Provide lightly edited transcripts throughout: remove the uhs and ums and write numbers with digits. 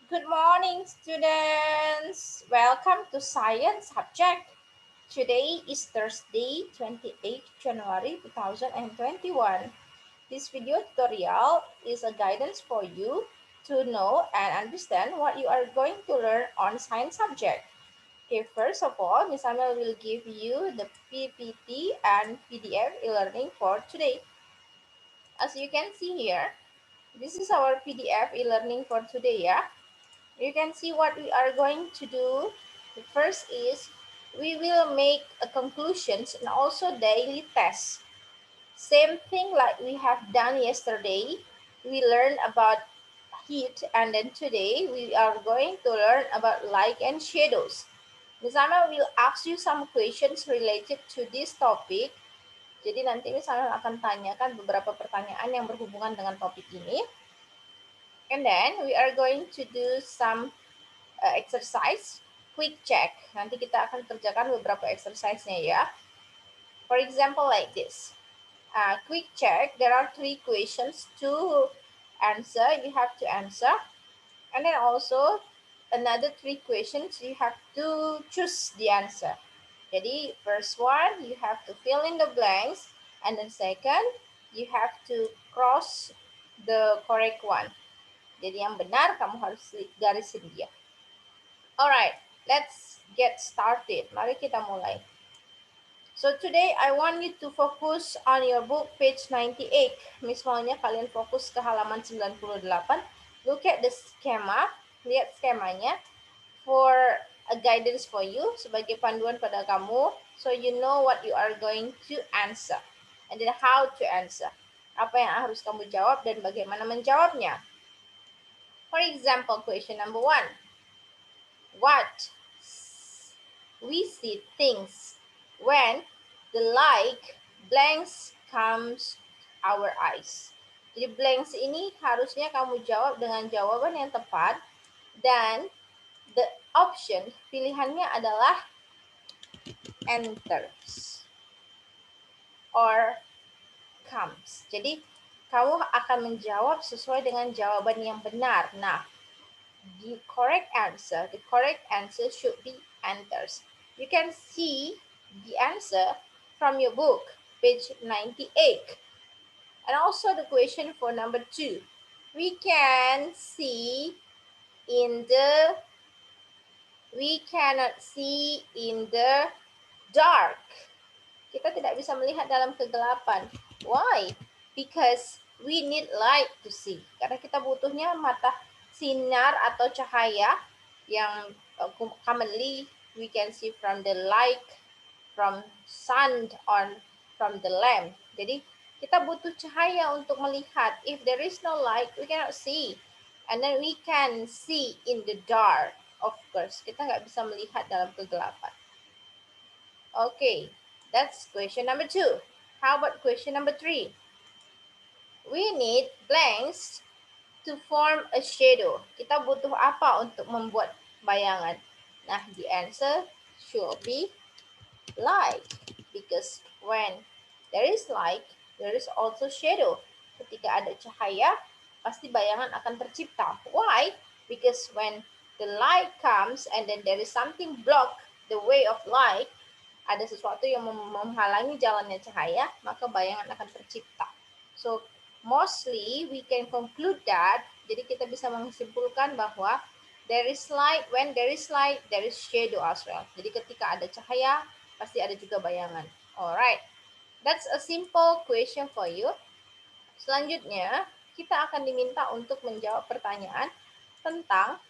Good morning, students. Welcome to Science subject. Today is Thursday, 28th January 2021. This video tutorial is a guidance for you to know and understand what you are going to learn on science subject. Okay, first of all, Miss Amel will give you the PPT and PDF e-learning for today. As you can see here, this is our PDF e-learning for today, yeah. You can see what we are going to do. The first is we will make a conclusions and also daily tests. Same thing like we have done yesterday. We learned about heat, and then today we are going to learn about light and shadows. Miss Amel will ask you some questions related to this topic. Jadi nanti Miss Amel akan tanyakan beberapa pertanyaan yang berhubungan dengan topik ini. And then we are going to do some exercise quick check. Nanti kita akan kerjakan beberapa exercise-nya ya. For example like this. Quick check, there are 3 questions to answer. You have to answer. And then also another 3 questions you have to choose the answer. Jadi first one you have to fill in the blanks, and then second you have to cross the correct one. Jadi yang benar kamu harus garisin dia. Alright, let's get started. Mari kita mulai. So today I want you to focus on your book page 98. Miss maunya kalian fokus ke halaman 98. Look at the schema. Lihat skemanya for a guidance for you, sebagai panduan pada kamu, so you know what you are going to answer and then how to answer. Apa yang harus kamu jawab dan bagaimana menjawabnya. For example, question number 1. What we see things when the light blanks comes our eyes. Jadi blanks ini harusnya kamu jawab dengan jawaban yang tepat, dan the option pilihannya adalah enters or comes. Jadi kamu akan menjawab sesuai dengan jawaban yang benar. Nah, the correct answer should be enters. You can see the answer from your book, page 98. And also the question for number 2. We cannot see in the dark. Kita tidak bisa melihat dalam kegelapan. Why? Because we need light to see. Karena kita butuhnya mata sinar atau cahaya yang commonly we can see from the light, from sun or from the lamp. Jadi kita butuh cahaya untuk melihat. If there is no light, we cannot see. And then we can see in the dark. Of course, kita nggak bisa melihat dalam kegelapan. Okay, that's question number 2. How about question number 3? We need blanks to form a shadow. Kita butuh apa untuk membuat bayangan? Nah, the answer should be light. Because when there is light, there is also shadow. Ketika ada cahaya, pasti bayangan akan tercipta. Why? Because when the light comes and then there is something block the way of light, ada sesuatu yang menghalangi jalannya cahaya, maka bayangan akan tercipta. So, mostly we can conclude that, jadi kita bisa menyimpulkan bahwa there is light, when there is light, there is shadow as well. Jadi ketika ada cahaya, pasti ada juga bayangan. Alright, that's a simple question for you. Selanjutnya, kita akan diminta untuk menjawab pertanyaan tentang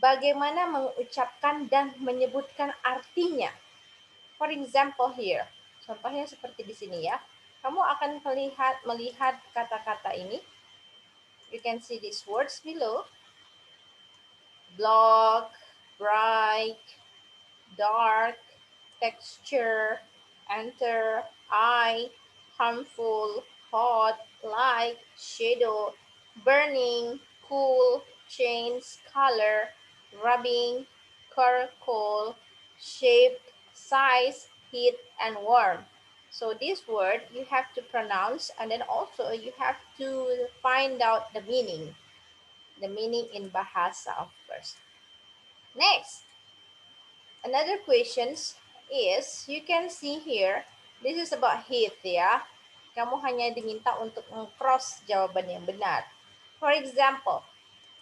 bagaimana mengucapkan dan menyebutkan artinya. For example here, contohnya seperti di sini ya. Kamu akan melihat kata-kata ini. You can see these words below. Block, bright, dark, texture, enter, eye, harmful, hot, light, shadow, burning, cool, change, color, rubbing, charcoal, shape, size, heat, and warm. So this word you have to pronounce, and then also you have to find out the meaning. the meaning in bahasa, of course. Next, another questions is, you can see here, this is about heat ya. Kamu hanya diminta untuk cross jawaban yang benar. For example,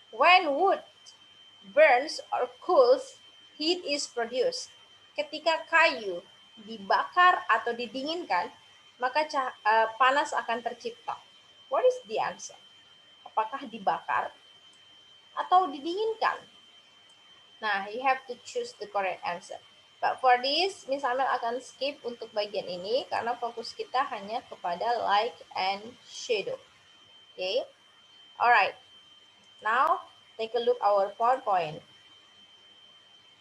when wood burns or cools, heat is produced. Ketika kayu dibakar atau didinginkan, maka panas akan tercipta. What is the answer? Apakah dibakar atau didinginkan? Nah, you have to choose the correct answer. But for this, Miss Amel akan skip untuk bagian ini karena fokus kita hanya kepada light and shadow. Okay? Alright. Now, take a look our PowerPoint.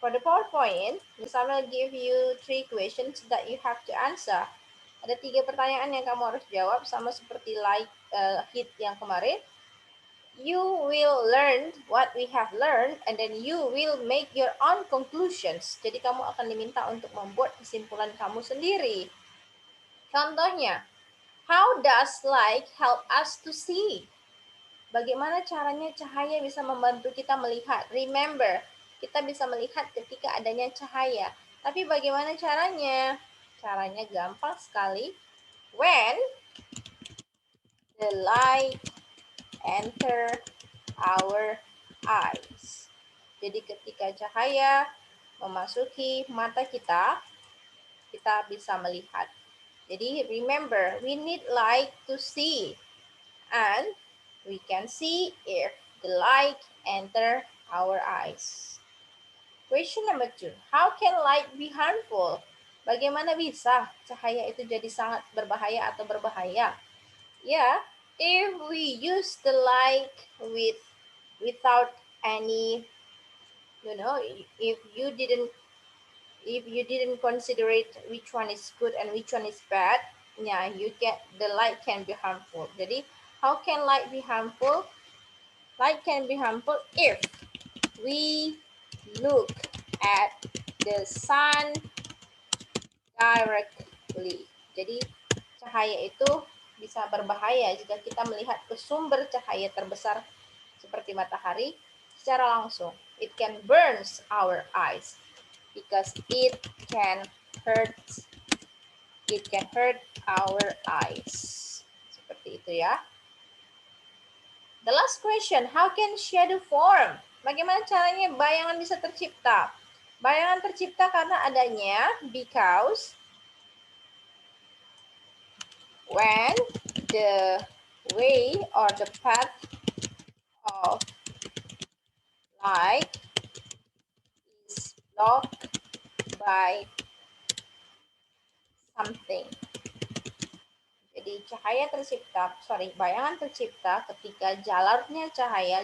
For the PowerPoint, Miss Amel give you 3 questions that you have to answer. Ada 3 pertanyaan yang kamu harus jawab, sama seperti light heat yang kemarin. You will learn what we have learned and then you will make your own conclusions. Jadi kamu akan diminta untuk membuat kesimpulan kamu sendiri. Contohnya, how does light help us to see? Bagaimana caranya cahaya bisa membantu kita melihat? Remember, kita bisa melihat ketika adanya cahaya. Tapi bagaimana caranya? Caranya gampang sekali. When the light enter our eyes. Jadi ketika cahaya memasuki mata kita, kita bisa melihat. Jadi remember, we need light to see. And we can see if the light enter our eyes. Question number 2. How can light be harmful? Bagaimana bisa cahaya itu jadi sangat berbahaya atau berbahaya? Yeah, if we use the light without any, if you didn't consider it which one is good and which one is bad, yeah, the light can be harmful. Jadi how can light be harmful? Light can be harmful if we look at the sun directly. Jadi cahaya itu bisa berbahaya jika kita melihat ke sumber cahaya terbesar seperti matahari secara langsung. It can burn our eyes because it can hurt our eyes. Seperti itu ya. The last question, how can shadow form? Bagaimana caranya bayangan bisa tercipta? Bayangan tercipta karena adanya because when the way or the path of light is blocked by something. Jadi bayangan tercipta ketika jalurnya cahaya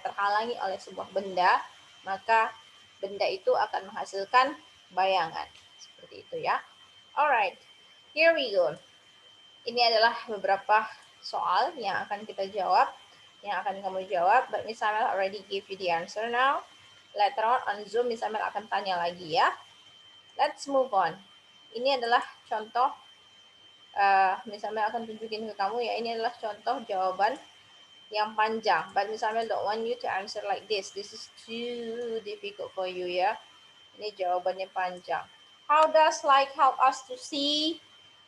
terhalangi oleh sebuah benda, maka benda itu akan menghasilkan bayangan. Seperti itu ya. Alright, here we go. Ini adalah beberapa soal yang akan kita jawab, yang akan kamu jawab. But Miss Amel already give you the answer now. Later on Zoom, Miss Amel akan tanya lagi ya. Let's move on. Ini adalah contoh, Miss Amel akan tunjukin ke kamu ya. Ini adalah contoh jawaban yang panjang. But Miss Amel don't want you to answer like this. This is too difficult for you ya. Ini jawabannya panjang. How does light help us to see?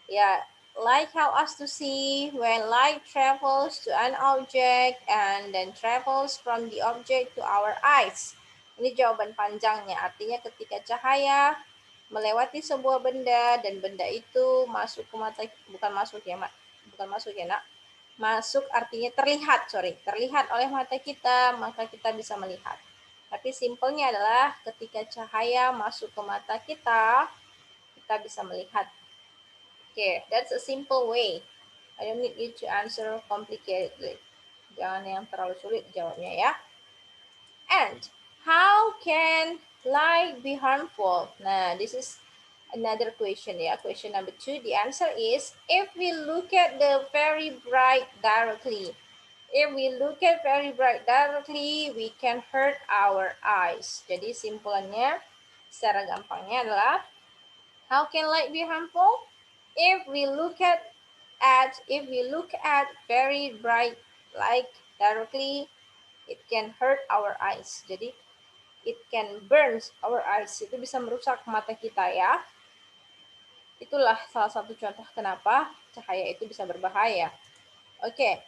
Ya, light help us to see when light travels to an object and then travels from the object to our eyes. Ini jawaban panjangnya, artinya ketika cahaya melewati sebuah benda dan benda itu masuk ke mata, bukan masuk ya nak, masuk artinya terlihat oleh mata kita, maka kita bisa melihat. Tapi simpelnya adalah ketika cahaya masuk ke mata kita, kita bisa melihat. Okay, that's a simple way. I don't need you to answer complicatedly. Jangan yang terlalu sulit jawabnya ya. And how can light be harmful? Nah, this is another question ya. Question number 2. The answer is if we look at the very bright directly. If we look at very bright directly, we can hurt our eyes. Jadi simpulannya secara gampangnya adalah how can light be harmful? If we look at very bright light directly, It can hurt our eyes. Jadi it can burn our eyes. Itu bisa merusak mata kita ya. Itulah salah satu contoh kenapa cahaya itu bisa berbahaya. Oke.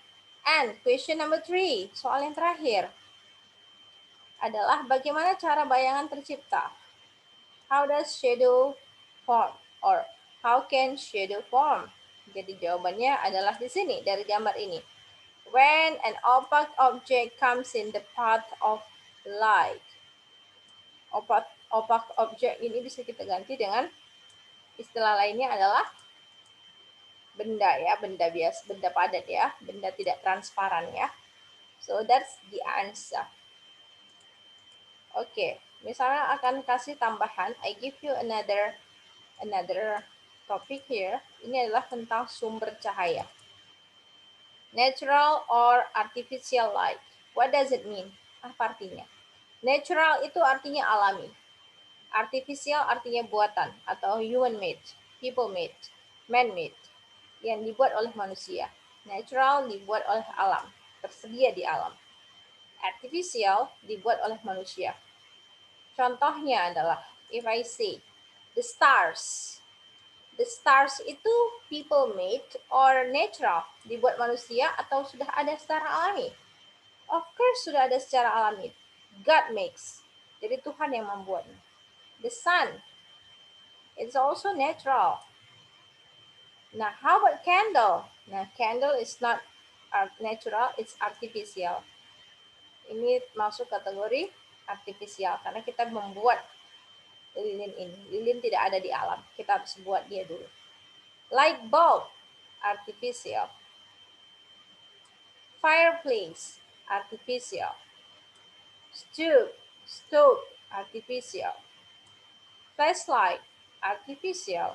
And question number 3, soal yang terakhir adalah bagaimana cara bayangan tercipta? How does shadow form? Or how can shadow form? Jadi jawabannya adalah di sini dari gambar ini. When an opaque object comes in the path of light. Opaque object ini bisa kita ganti dengan istilah lainnya adalah benda ya, benda biasa, benda padat ya, benda tidak transparan ya. So that's the answer. Oke, misalnya akan kasih tambahan, I give you another topic here. Ini adalah tentang sumber cahaya. Natural or artificial light. What does it mean? Apa artinya? Natural itu artinya alami. Artificial artinya buatan atau human made, people made, man made, yang dibuat oleh manusia. Natural dibuat oleh alam, tersedia di alam. Artificial dibuat oleh manusia. Contohnya adalah, if I say, the stars. The stars itu people made or natural, dibuat manusia atau sudah ada secara alami? Of course sudah ada secara alami. God makes. Jadi Tuhan yang membuatnya. The sun, it's also natural. Now, how about candle? Now, candle is not natural, it's artificial. Ini masuk kategori artificial karena kita membuat lilin ini. Lilin tidak ada di alam, kita harus buat dia dulu. Light bulb, artificial. Fireplace, artificial. Stove, artificial. Flashlight, artificial.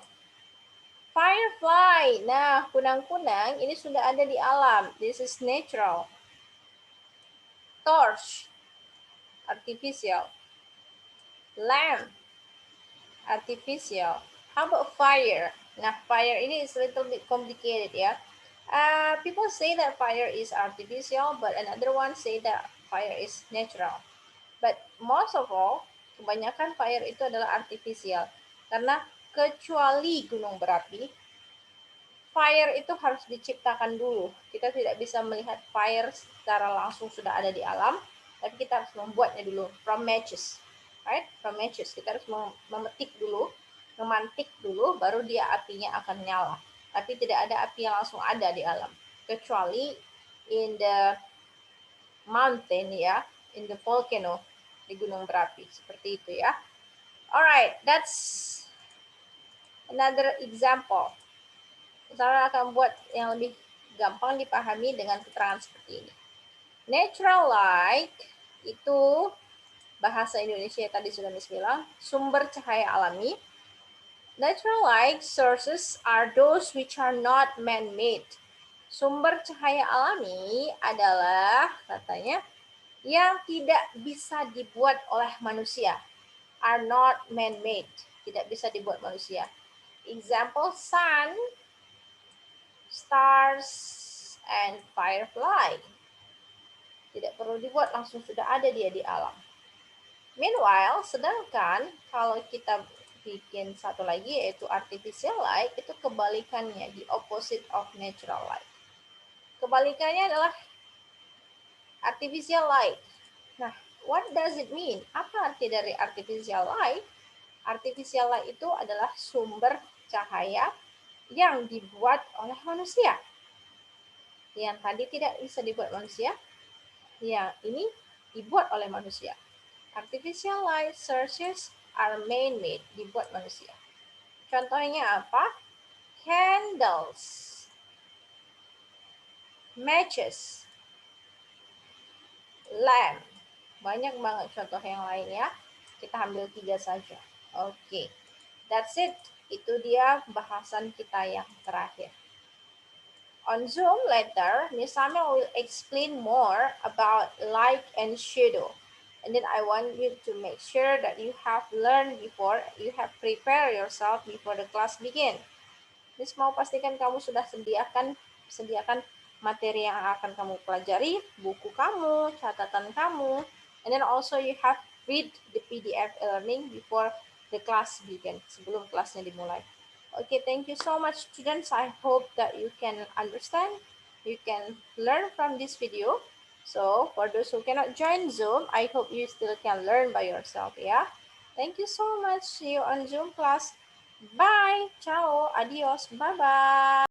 Firefly, nah kunang-kunang ini sudah ada di alam. This is natural. Torch, artificial. Lamp, artificial. How about fire? Nah, fire ini is a little bit complicated ya. People say that fire is artificial, but another one say that fire is natural. But most of all, kebanyakan fire itu adalah artificial. Karena kecuali gunung berapi, fire itu harus diciptakan dulu. Kita tidak bisa melihat fire secara langsung sudah ada di alam, tapi kita harus membuatnya dulu from matches. Right? From matches. Kita harus memetik dulu, memantik dulu, baru dia apinya akan nyala. Tapi tidak ada api yang langsung ada di alam. Kecuali in the mountain ya, in the volcano, di gunung berapi. Seperti itu ya. Alright, that's another example. Misalnya akan buat yang lebih gampang dipahami dengan keterangan seperti ini. Natural light itu bahasa Indonesia tadi sudah bilang sumber cahaya alami. Natural light sources are those which are not man-made. Sumber cahaya alami adalah katanya yang tidak bisa dibuat oleh manusia. Are not man-made. Tidak bisa dibuat manusia. Example, sun, stars, and firefly. Tidak perlu dibuat, langsung sudah ada dia di alam. Meanwhile, sedangkan kalau kita bikin satu lagi yaitu artificial light, itu kebalikannya, the opposite of natural light. Kebalikannya adalah artificial light. Nah, what does it mean? Apa arti dari artificial light? Artificial light itu adalah sumber cahaya yang dibuat oleh manusia. Yang tadi tidak bisa dibuat manusia, yang ini dibuat oleh manusia. Artificial light sources are man-made, dibuat manusia. Contohnya apa? Candles, matches, lamp. Banyak banget contoh yang lain ya. Kita ambil 3 saja. Oke, that's it. Itu dia bahasan kita yang terakhir. On Zoom later, Miss Samuel will explain more about light and shadow. And then I want you to make sure that you have learned before, you have prepared yourself before the class begin. Miss mau pastikan kamu sudah sediakan materi yang akan kamu pelajari, buku kamu, catatan kamu, and then also you have read the PDF learning before the class begin, sebelum kelasnya dimulai. Okay, thank you so much students. I hope that you can understand, you can learn from this video. So for those who cannot join Zoom, I hope you still can learn by yourself, yeah? Thank you so much. See you on Zoom class. Bye. Ciao. Adios. Bye-bye.